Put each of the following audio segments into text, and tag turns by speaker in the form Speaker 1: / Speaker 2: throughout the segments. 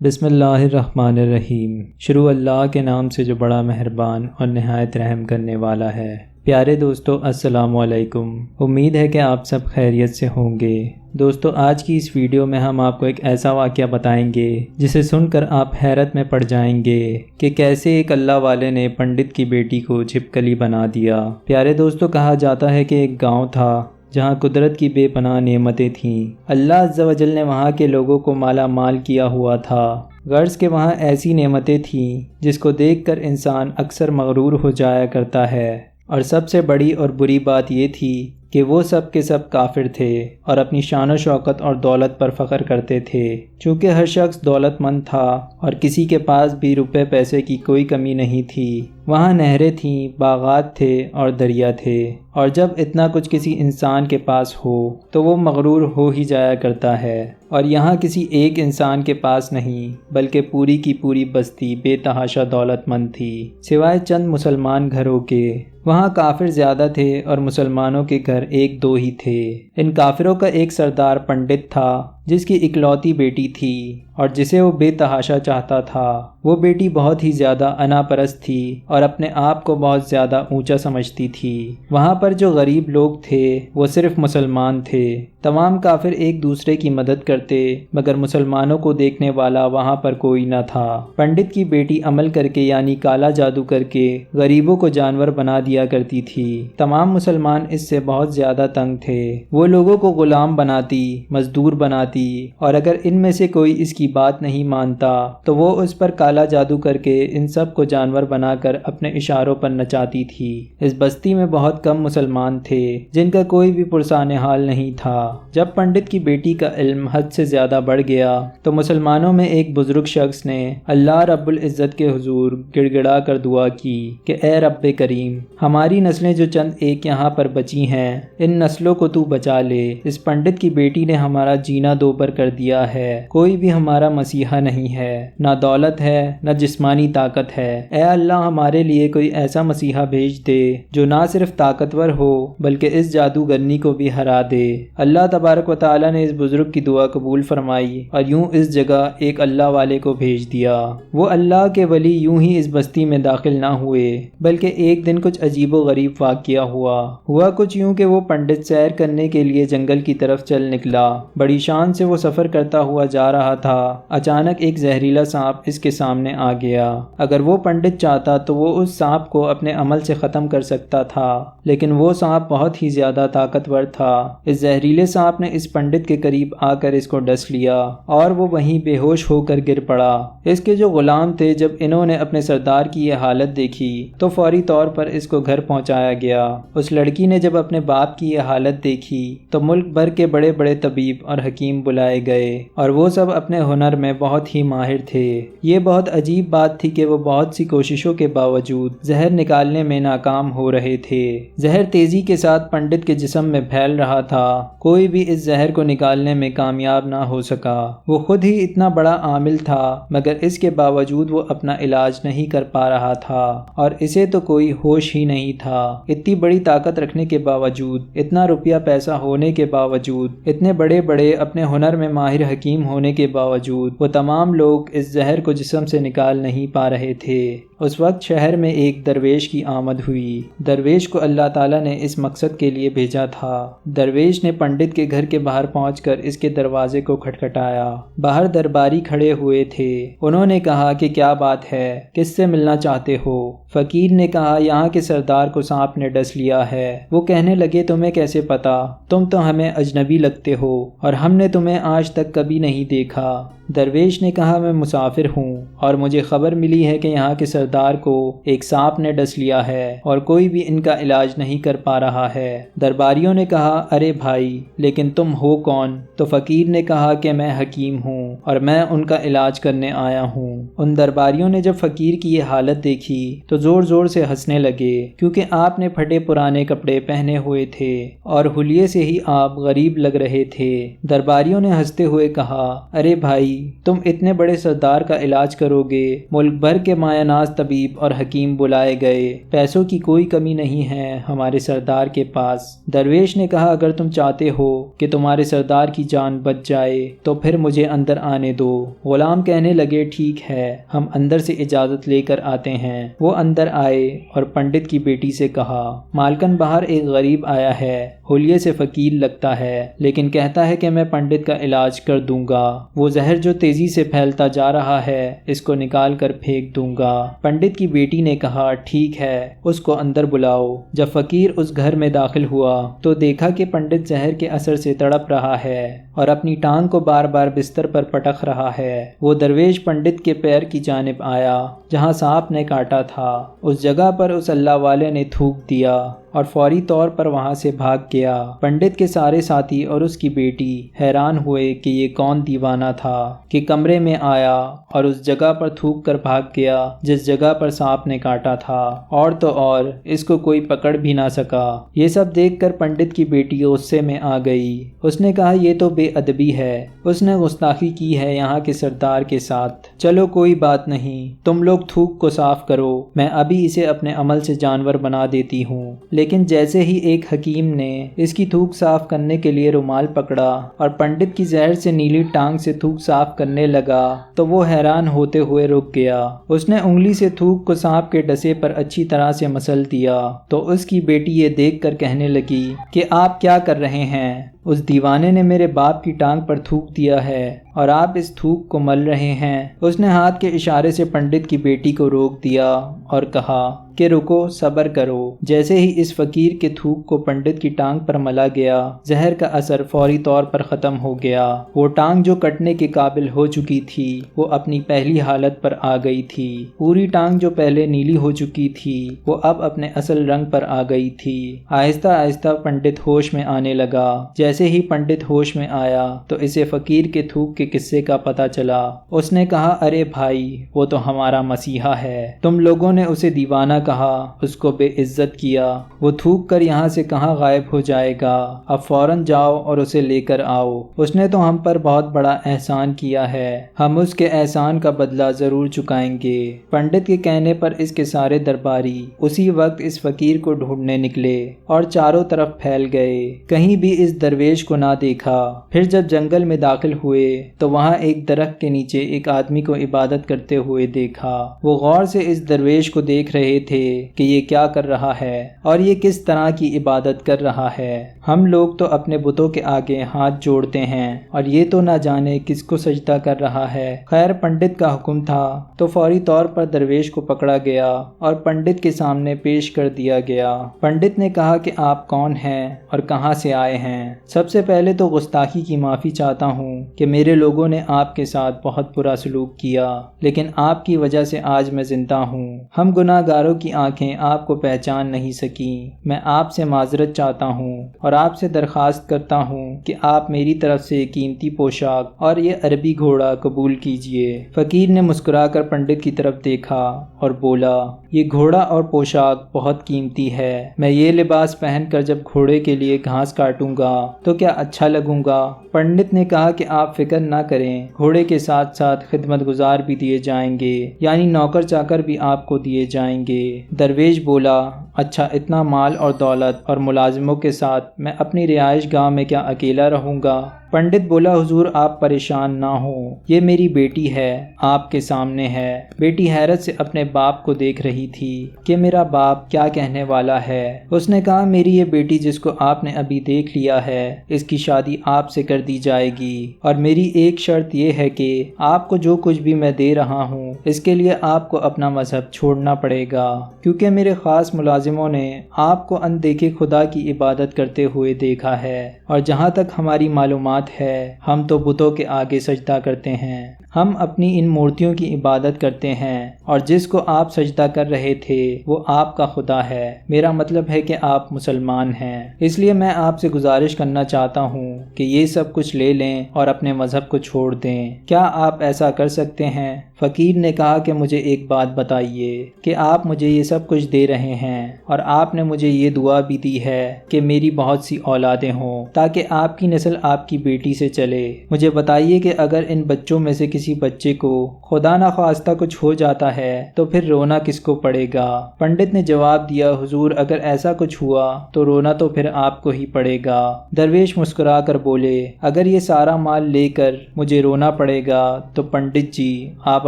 Speaker 1: بسم اللہ الرحمن الرحیم۔ شروع اللہ کے نام سے جو بڑا مہربان اور نہایت رحم کرنے والا ہے۔ پیارے دوستو، السلام علیکم۔ امید ہے کہ آپ سب خیریت سے ہوں گے۔ دوستو، آج کی اس ویڈیو میں ہم آپ کو ایک ایسا واقعہ بتائیں گے جسے سن کر آپ حیرت میں پڑ جائیں گے کہ کیسے ایک اللہ والے نے پنڈت کی بیٹی کو چھپکلی بنا دیا۔ پیارے دوستو، کہا جاتا ہے کہ ایک گاؤں تھا جہاں قدرت کی بے پناہ نعمتیں تھیں۔ اللہ عز و جل نے وہاں کے لوگوں کو مالا مال کیا ہوا تھا، غرض کہ وہاں ایسی نعمتیں تھیں جس کو دیکھ کر انسان اکثر مغرور ہو جایا کرتا ہے، اور سب سے بڑی اور بری بات یہ تھی کہ وہ سب کے سب کافر تھے اور اپنی شان و شوکت اور دولت پر فخر کرتے تھے۔ چونکہ ہر شخص دولت مند تھا اور کسی کے پاس بھی روپے پیسے کی کوئی کمی نہیں تھی، وہاں نہریں تھیں، باغات تھے اور دریا تھے، اور جب اتنا کچھ کسی انسان کے پاس ہو تو وہ مغرور ہو ہی جایا کرتا ہے۔ اور یہاں کسی ایک انسان کے پاس نہیں بلکہ پوری کی پوری بستی بے تحاشا دولت مند تھی، سوائے چند مسلمان گھروں کے۔ وہاں کافر زیادہ تھے اور مسلمانوں کے گھر ایک دو ہی تھے۔ ان کافروں کا ایک سردار پنڈت تھا جس کی اکلوتی بیٹی تھی اور جسے وہ بے تحاشا چاہتا تھا۔ وہ بیٹی بہت ہی زیادہ انا پرست تھی اور اپنے آپ کو بہت زیادہ اونچا سمجھتی تھی۔ وہاں پر جو غریب لوگ تھے وہ صرف مسلمان تھے۔ تمام کافر ایک دوسرے کی مدد کرتے، مگر مسلمانوں کو دیکھنے والا وہاں پر کوئی نہ تھا۔ پنڈت کی بیٹی عمل کر کے یعنی کالا جادو کر کے غریبوں کو جانور بنا دیا کرتی تھی۔ تمام مسلمان اس سے بہت زیادہ تنگ تھے۔ وہ لوگوں کو غلام بناتی، مزدور بناتی، اور اگر ان میں سے کوئی اس کی بات نہیں مانتا تو وہ اس پر کالا جادو کر کے ان سب کو جانور بنا کر اپنے اشاروں پر نچاتی تھی۔ اس بستی میں بہت کم مسلمان تھے جن کا کوئی بھی پرسان حال نہیں تھا۔ جب پنڈت کی بیٹی کا علم حد سے زیادہ بڑھ گیا تو مسلمانوں میں ایک بزرگ شخص نے اللہ رب العزت کے حضور گڑ گڑا کر دعا کی کہ اے رب کریم، ہماری نسلیں جو چند ایک یہاں پر بچی ہیں، ان نسلوں کو تو بچا لے۔ اس پنڈت کی بیٹی نے ہمارا جینا دو پر کر دیا ہے، کوئی بھی ہمارا مسیحا نہیں ہے، نہ دولت ہے نہ جسمانی طاقت ہے۔ اے اللہ، ہمارے لیے کوئی ایسا مسیحا بھیج دے جو نہ صرف طاقتور ہو بلکہ اس جادوگرنی کو بھی ہرا دے۔ اللہ تبارک و تعالی نے اس بزرگ کی دعا قبول فرمائی اور یوں اس جگہ ایک اللہ والے کو بھیج دیا۔ وہ اللہ کے ولی یوں ہی اس بستی میں داخل نہ ہوئے بلکہ ایک دن کچھ عجیب و غریب واقعہ ہوا کچھ یوں کہ وہ پنڈت سیر کرنے کے لیے جنگل کی طرف چل نکلا۔ بڑی شان سے وہ سفر کرتا ہوا جا رہا تھا، اچانک ایک زہریلا سانپ اس کے سامنے آ گیا۔ اگر وہ پنڈت چاہتا تو وہ اس سانپ کو اپنے عمل سے ختم کر سکتا تھا، لیکن وہ سانپ بہت ہی زیادہ طاقتور تھا۔ اس زہریلے سانپ نے اس پنڈت کے قریب آ کر اس کو ڈس لیا اور وہ وہیں بے ہوش ہو کر گر پڑا۔ اس کے جو غلام تھے، جب انہوں نے اپنے سردار کی یہ حالت دیکھی تو فوری طور پر اس کو گھر پہنچایا گیا۔ اس لڑکی نے جب اپنے باپ کی یہ حالت دیکھی تو ملک بھر کے بڑے بڑے طبیب اور حکیم بلائے گئے اور وہ سب اپنے ہنر میں بہت ہی ماہر تھے۔ یہ بہت عجیب بات تھی کہ وہ بہت سی کوششوں کے باوجود زہر نکالنے میں ناکام ہو رہے تھے۔ زہر تیزی کے ساتھ پنڈت کے جسم میں پھیل رہا تھا، کوئی بھی اس زہر کو نکالنے میں کامیاب نہ ہو سکا۔ وہ خود ہی اتنا بڑا عامل تھا مگر اس کے باوجود وہ اپنا علاج نہیں کر پا رہا تھا اور اسے تو کوئی ہوش ہی نہیں تھا۔ اتنی بڑی طاقت رکھنے کے باوجود، اتنا روپیہ پیسہ ہونے کے باوجود، اتنے بڑے بڑے اپنے ہنر میں ماہر حکیم ہونے کے باوجود وہ تمام لوگ اس زہر کو جسم سے نکال نہیں پا رہے تھے۔ اس وقت شہر میں ایک درویش کی آمد ہوئی۔ درویش کو اللہ تعالیٰ نے اس مقصد کے لیے بھیجا تھا۔ درویش نے پنڈت کے گھر کے باہر پہنچ کر اس کے دروازے کو کھٹکھٹایا۔ باہر درباری کھڑے ہوئے تھے۔ انہوں نے کہا کہ کیا بات ہے، کس سے ملنا چاہتے ہو؟ فقیر نے کہا یہاں کے سردار کو سانپ نے ڈس لیا ہے۔ وہ کہنے لگے تمہیں کیسے پتا؟ تم تو ہمیں اجنبی لگتے ہو اور ہم نے تمہیں آج تک کبھی نہیں دیکھا۔ درویش نے کہا میں مسافر ہوں اور مجھے خبر ملی ہے کہ یہاں کے سردار کو ایک سانپ نے ڈس لیا ہے اور کوئی بھی ان کا علاج نہیں کر پا رہا ہے۔ درباریوں نے کہا ارے بھائی، لیکن تم ہو کون؟ تو فقیر نے کہا کہ میں حکیم ہوں اور میں ان کا علاج کرنے آیا ہوں۔ ان درباریوں نے جب فقیر کی یہ حالت دیکھی تو تو زور زور سے ہنسنے لگے، کیونکہ آپ نے پھٹے پرانے کپڑے پہنے ہوئے تھے اور حلیے سے ہی آپ غریب لگ رہے تھے۔ درباریوں نے ہنستے ہوئے کہا، ارے بھائی، تم اتنے بڑے سردار کا علاج کرو گے؟ ملک بھر کے مایہ ناز طبیب اور حکیم بلائے گئے، پیسوں کی کوئی کمی نہیں ہے ہمارے سردار کے پاس۔ درویش نے کہا، اگر تم چاہتے ہو کہ تمہارے سردار کی جان بچ جائے تو پھر مجھے اندر آنے دو۔ غلام کہنے لگے، ٹھیک ہے، ہم اندر سے اجازت لے کر آتے ہیں۔ وہ اندر آئے اور پنڈت کی بیٹی سے کہا، مالکن باہر ایک غریب آیا ہے، حلیے سے فقیر لگتا ہے، لیکن کہتا ہے کہ میں پنڈت کا علاج کر دوں گا۔ وہ زہر جو تیزی سے پھیلتا جا رہا ہے اس کو نکال کر پھینک دوں گا۔ پنڈت کی بیٹی نے کہا، ٹھیک ہے، اس کو اندر بلاؤ۔ جب فقیر اس گھر میں داخل ہوا تو دیکھا کہ پنڈت زہر کے اثر سے تڑپ رہا ہے اور اپنی ٹانگ کو بار بار بستر پر پٹک رہا ہے۔ وہ درویش پنڈت کے پیر کی جانب آیا جہاں سانپ نے کاٹا تھا۔ اس جگہ پر اس اللہ والے نے تھوک دیا اور فوری طور پر وہاں سے بھاگ گیا۔ پنڈت کے سارے ساتھی اور اس کی بیٹی حیران ہوئے کہ یہ کون دیوانہ تھا کہ کمرے میں آیا اور اس جگہ پر تھوک کر بھاگ گیا جس جگہ پر سانپ نے کاٹا تھا، اور تو اور اس کو کوئی پکڑ بھی نہ سکا۔ یہ سب دیکھ کر پنڈت کی بیٹی غصے میں آ گئی۔ اس نے کہا، یہ تو بے ادبی ہے، اس نے گستاخی کی ہے یہاں کے سردار کے ساتھ۔ چلو کوئی بات نہیں، تم لوگ تھوک کو صاف کرو، میں ابھی اسے اپنے عمل سے جانور بنا دیتی ہوں۔ لیکن جیسے ہی ایک حکیم نے اس کی تھوک صاف کرنے کے لیے رومال پکڑا اور پنڈت کی زہر سے نیلی ٹانگ سے تھوک صاف کرنے لگا تو وہ حیران ہوتے ہوئے رک گیا۔ اس نے انگلی سے تھوک کو سانپ کے ڈسے پر اچھی طرح سے مسل دیا تو اس کی بیٹی یہ دیکھ کر کہنے لگی کہ آپ کیا کر رہے ہیں؟ اس دیوانے نے میرے باپ کی ٹانگ پر تھوک دیا ہے اور آپ اس تھوک کو مل رہے ہیں۔ اس نے ہاتھ کے اشارے سے پنڈت کی بیٹی کو روک دیا اور کہا کہ رکو، صبر کرو۔ جیسے ہی اس فقیر کے تھوک کو پنڈت کی ٹانگ پر ملا گیا، زہر کا اثر فوری طور پر ختم ہو گیا۔ وہ ٹانگ جو کٹنے کے قابل ہو چکی تھی وہ اپنی پہلی حالت پر آ گئی تھی۔ پوری ٹانگ جو پہلے نیلی ہو چکی تھی وہ اب اپنے اصل رنگ پر آ گئی تھی۔ آہستہ آہستہ پنڈت ہوش میں آنے لگا۔ جیسے ہی پنڈت ہوش میں آیا تو اسے فقیر کے تھوک کے قصے کا پتہ چلا۔ اس نے کہا، ارے بھائی، وہ تو ہمارا مسیحا ہے، تم لوگوں نے اسے دیوانہ کہا، اس کو بے عزت کیا، وہ تھوک کر یہاں سے کہاں غائب ہو جائے گا؟ اب فوراً جاؤ اور اسے لے کر آؤ۔ اس نے تو ہم پر بہت بڑا احسان کیا ہے، ہم اس کے احسان کا بدلہ ضرور چکائیں گے۔ پنڈت کے کہنے پر اس کے سارے درباری اسی وقت اس فقیر کو ڈھونڈنے نکلے اور چاروں طرف پھیل گئے، کہیں بھی اس درویش کو نہ دیکھا۔ پھر جب جنگل میں داخل ہوئے تو وہاں ایک درخت کے نیچے ایک آدمی کو عبادت کرتے ہوئے دیکھا۔ وہ غور سے اس درویش کو دیکھ رہے تھے کہ یہ کیا کر رہا ہے اور یہ کس طرح کی عبادت کر رہا ہے۔ ہم لوگ تو اپنے بتوں کے آگے ہاتھ جوڑتے ہیں اور یہ تو نہ جانے کس کو سجدہ کر رہا ہے۔ خیر، پنڈت کا حکم تھا تو فوری طور پر درویش کو پکڑا گیا اور پنڈت کے سامنے پیش کر دیا گیا۔ پنڈت نے کہا کہ آپ کون ہیں اور کہاں سے آئے ہیں؟ سب سے پہلے تو گستاخی کی معافی چاہتا ہوں کہ میرے لوگوں نے آپ کے ساتھ بہت برا سلوک کیا، لیکن آپ کی وجہ سے آج میں زندہ ہوں۔ ہم گناہ گاروں کی آنکھیں آپ کو پہچان نہیں سکیں۔ میں آپ سے معذرت چاہتا ہوں اور آپ سے درخواست کرتا ہوں کہ آپ میری طرف سے قیمتی پوشاک اور یہ عربی گھوڑا قبول کیجئے۔ فقیر نے مسکرا کر پنڈت کی طرف دیکھا اور بولا، یہ گھوڑا اور پوشاک بہت قیمتی ہے، میں یہ لباس پہن کر جب گھوڑے کے لیے گھاس کاٹوں گا تو کیا اچھا لگوں گا؟ پنڈت نے کہا کہ آپ فکر نہ کریں، گھوڑے کے ساتھ ساتھ خدمت گزار بھی دیے جائیں گے، یعنی نوکر چاکر بھی آپ کو دیے جائیں گے۔ درویش بولا، اچھا، اتنا مال اور دولت اور ملازموں کے ساتھ میں اپنی رہائش گاہ میں کیا اکیلا رہوں گا؟ پنڈت بولا، حضور آپ پریشان نہ ہوں، یہ میری بیٹی ہے، آپ کے سامنے ہے۔ بیٹی حیرت سے اپنے باپ کو دیکھ رہی تھی کہ میرا باپ کیا کہنے والا ہے۔ اس نے کہا، میری یہ بیٹی جس کو آپ نے ابھی دیکھ لیا ہے، اس کی شادی آپ سے کر دی جائے گی، اور میری ایک شرط یہ ہے کہ آپ کو جو کچھ بھی میں دے رہا ہوں اس کے لیے آپ کو اپنا مذہب چھوڑنا پڑے گا، کیونکہ میرے خاص ملازموں نے آپ کو اندیکھے خدا کی عبادت کرتے ہوئے دیکھا ہے، اور جہاں تک ہماری معلومات ہے ہم تو بتوں کے آگے سجدہ کرتے ہیں، ہم اپنی ان مورتیوں کی عبادت کرتے ہیں، اور جس کو آپ سجدہ کر رہے تھے وہ آپ کا خدا ہے۔ میرا مطلب ہے کہ آپ مسلمان ہیں، اس لیے میں آپ سے گزارش کرنا چاہتا ہوں کہ یہ سب کچھ لے لیں اور اپنے مذہب کو چھوڑ دیں۔ کیا آپ ایسا کر سکتے ہیں؟ فقیر نے کہا کہ مجھے ایک بات بتائیے کہ آپ مجھے یہ سب کچھ دے رہے ہیں اور آپ نے مجھے یہ دعا بھی دی ہے کہ میری بہت سی اولادیں ہوں تاکہ آپ کی نسل آپ کی بیٹی سے چلے۔ مجھے بتائیے کہ اگر ان بچوں میں سے کسی بچے کو خدا نخواستہ کچھ ہو جاتا ہے تو پھر رونا کس کو پڑے گا؟ پنڈت نے جواب دیا، حضور اگر ایسا کچھ ہوا تو رونا تو پھر آپ کو ہی پڑے گا۔ درویش مسکرا کر بولے، اگر یہ سارا مال لے کر مجھے رونا پڑے گا تو پنڈت جی آپ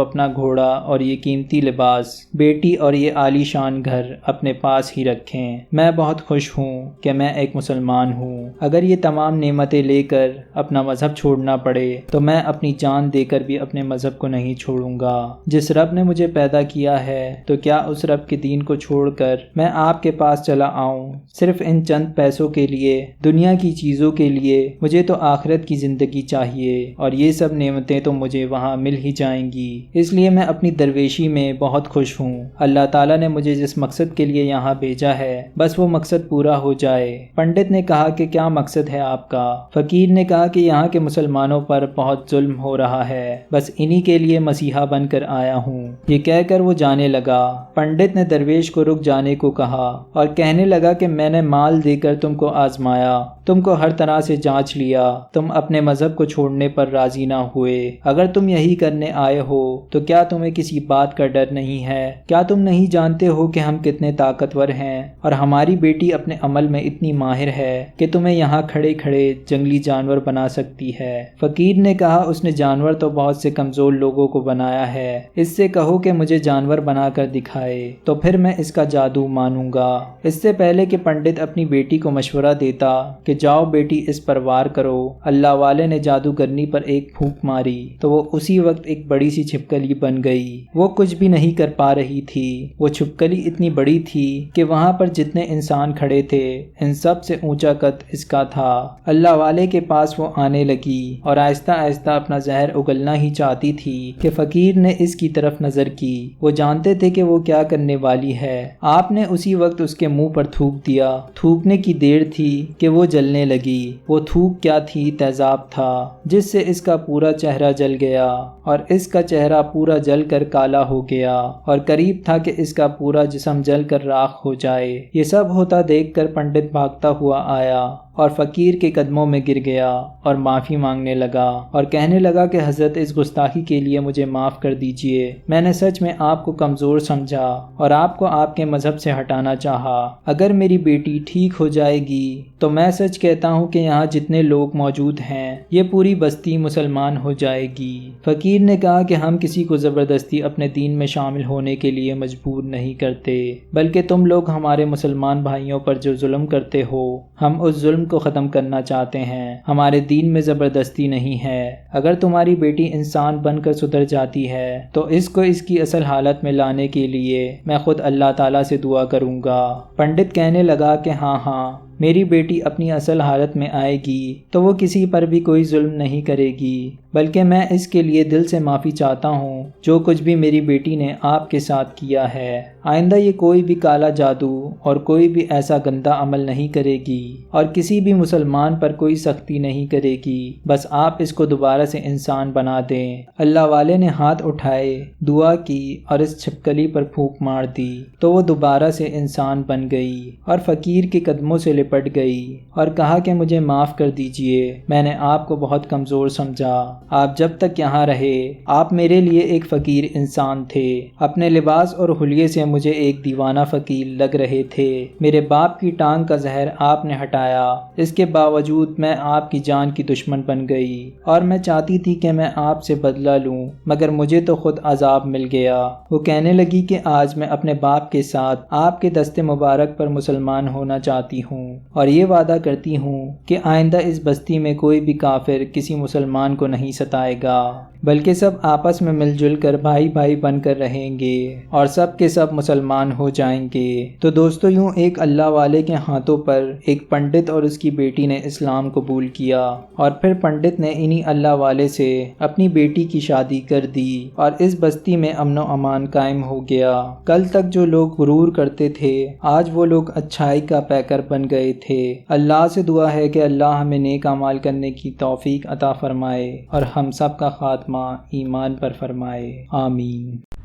Speaker 1: اپنا گھوڑا اور یہ قیمتی لباس، بیٹی اور یہ عالی شان گھر اپنے پاس ہی رکھیں۔ میں بہت خوش ہوں کہ میں ایک مسلمان ہوں۔ اگر یہ تمام نعمتیں لے کر اپنا مذہب چھوڑنا پڑے تو میں اپنی جان دے کر بھی اپنے مذہب کو نہیں چھوڑوں گا۔ جس رب نے مجھے پیدا کیا ہے تو کیا اس رب کے دین کو چھوڑ کر میں آپ کے پاس چلا آؤں صرف ان چند پیسوں کے لیے، دنیا کی چیزوں کے لیے؟ مجھے تو آخرت کی زندگی چاہیے اور یہ سب نعمتیں تو مجھے وہاں مل ہی جائیں گی، اس لیے میں اپنی درویشی میں بہت خوش ہوں۔ اللہ تعالیٰ نے مجھے جس مقصد کے لیے یہاں بھیجا ہے بس وہ مقصد پورا ہو جائے۔ پنڈت نے کہا کہ کیا مقصد ہے آپ کا؟ فقیر نے کہا کہ یہاں کے مسلمانوں پر بہت ظلم ہو رہا ہے، بس انہی کے لیے مسیحا بن کر آیا ہوں۔ یہ کہہ کر وہ جانے لگا۔ پنڈت نے درویش کو رک جانے کو کہا اور کہنے لگا کہ میں نے مال دے کر تم کو آزمایا، تم کو ہر طرح سے جانچ لیا، تم اپنے مذہب کو چھوڑنے پر راضی نہ ہوئے۔ اگر تم یہی کرنے آئے ہو تو کیا تمہیں کسی بات کا ڈر نہیں ہے؟ کیا تم نہیں جانتے ہو کہ ہم کتنے طاقتور ہیں اور ہماری بیٹی اپنے عمل میں اتنی ماہر ہے کہ تمہیں یہاں کھڑے کھڑے جنگلی جانور بنا سکتی ہے؟ فقیر نے کہا، اس نے جانور تو بہت سے کمزور لوگوں کو بنایا ہے، اس سے کہو کہ مجھے جانور بنا کر دکھائے تو پھر میں اس کا جادو مانوں گا۔ اس سے پہلے کہ پنڈت اپنی بیٹی کو مشورہ دیتا کہ جاؤ بیٹی اس پر وار کرو، اللہ والے نے جادوگرنی پر ایک پھونک ماری تو وہ اسی وقت ایک بڑی سی چھپکلی بن گئی۔ وہ کچھ بھی نہیں کر پا رہی تھی، وہ چھپکلی اتنی بڑی تھی کہ وہاں پر جتنے انسان کھڑے تھے ان سب سے اونچا قد اس کا تھا۔ اللہ والے کے پاس وہ آنے لگی اور آہستہ آہستہ اپنا زہر اگلنا ہی چاہتی تھی کہ فقیر نے اس کی طرف نظر کی۔ وہ جانتے تھے کہ وہ کیا کرنے والی ہے۔ آپ نے اسی وقت اس کے منہ پر تھوک دیا۔ تھوکنے کی دیر تھی کہ وہ جلنے لگی۔ وہ تھوک کیا تھی؟ تیزاب تھا جس سے اس کا پورا چہرہ جل گیا اور اس کا چہرہ پورا جل کر کالا ہو گیا اور قریب تھا کہ اس کا پورا جسم جل کر راکھ ہو جائے۔ یہ سب ہوتا دیکھ کر پنڈت بھاگتا ہوا آیا اور فقیر کے قدموں میں گر گیا اور معافی مانگنے لگا اور کہنے لگا کہ حضرت اس گستاخی کے لیے مجھے معاف کر دیجئے۔ میں نے سچ میں آپ کو کمزور سمجھا اور آپ کو آپ کے مذہب سے ہٹانا چاہا۔ اگر میری بیٹی ٹھیک ہو جائے گی تو میں سچ کہتا ہوں کہ یہاں جتنے لوگ موجود ہیں یہ پوری بستی مسلمان ہو جائے گی۔ فقیر نے کہا کہ ہم کسی کو زبردستی اپنے دین میں شامل ہونے کے لیے مجبور نہیں کرتے، بلکہ تم لوگ ہمارے مسلمان بھائیوں پر جو ظلم کرتے ہو ہم اس ظلم کو ختم کرنا چاہتے ہیں۔ ہمارے دین میں زبردستی نہیں ہے۔ اگر تمہاری بیٹی انسان بن کر سدھر جاتی ہے تو اس کو اس کی اصل حالت میں لانے کے لیے میں خود اللہ تعالیٰ سے دعا کروں گا۔ پنڈت کہنے لگا کہ ہاں میری بیٹی اپنی اصل حالت میں آئے گی تو وہ کسی پر بھی کوئی ظلم نہیں کرے گی، بلکہ میں اس کے لیے دل سے معافی چاہتا ہوں جو کچھ بھی میری بیٹی نے آپ کے ساتھ کیا ہے۔ آئندہ یہ کوئی بھی کالا جادو اور کوئی بھی ایسا گندا عمل نہیں کرے گی اور کسی بھی مسلمان پر کوئی سختی نہیں کرے گی، بس آپ اس کو دوبارہ سے انسان بنا دیں۔ اللہ والے نے ہاتھ اٹھائے، دعا کی اور اس چھپکلی پر پھونک مار دی تو وہ دوبارہ سے انسان بن گئی اور فقیر کے قدموں سے لپٹ گئی اور کہا کہ مجھے معاف کر دیجئے، میں نے آپ کو بہت کمزور سمجھا۔ آپ جب تک یہاں رہے آپ میرے لیے ایک فقیر انسان تھے، اپنے لباس اور حلیے سے مجھے ایک دیوانہ فقیر لگ رہے تھے۔ میرے باپ کی ٹانگ کا زہر آپ نے ہٹایا، اس کے باوجود میں آپ کی جان کی دشمن بن گئی اور میں چاہتی تھی کہ میں آپ سے بدلہ لوں، مگر مجھے تو خود عذاب مل گیا۔ وہ کہنے لگی کہ آج میں اپنے باپ کے ساتھ آپ کے دست مبارک پر مسلمان ہونا چاہتی ہوں اور یہ وعدہ کرتی ہوں کہ آئندہ اس بستی میں کوئی بھی کافر کسی مسلمان کو نہیں ستائے گا، بلکہ سب آپس میں مل جل کر بھائی بھائی بن کر رہیں گے اور سب کے سب مسلمان ہو جائیں گے۔ تو دوستو یوں ایک اللہ والے کے ہاتھوں پر ایک پنڈت اور اس کی بیٹی نے اسلام قبول کیا اور پھر پنڈت نے انہی اللہ والے سے اپنی بیٹی کی شادی کر دی اور اس بستی میں امن و امان قائم ہو گیا۔ کل تک جو لوگ غرور کرتے تھے آج وہ لوگ اچھائی کا پیکر بن گئے تھے۔ اللہ سے دعا ہے کہ اللہ ہمیں نیک اعمال کرنے کی توفیق عطا فرمائے اور ہم سب کا خاتمہ خاتمہ ایمان پر فرمائے، آمین۔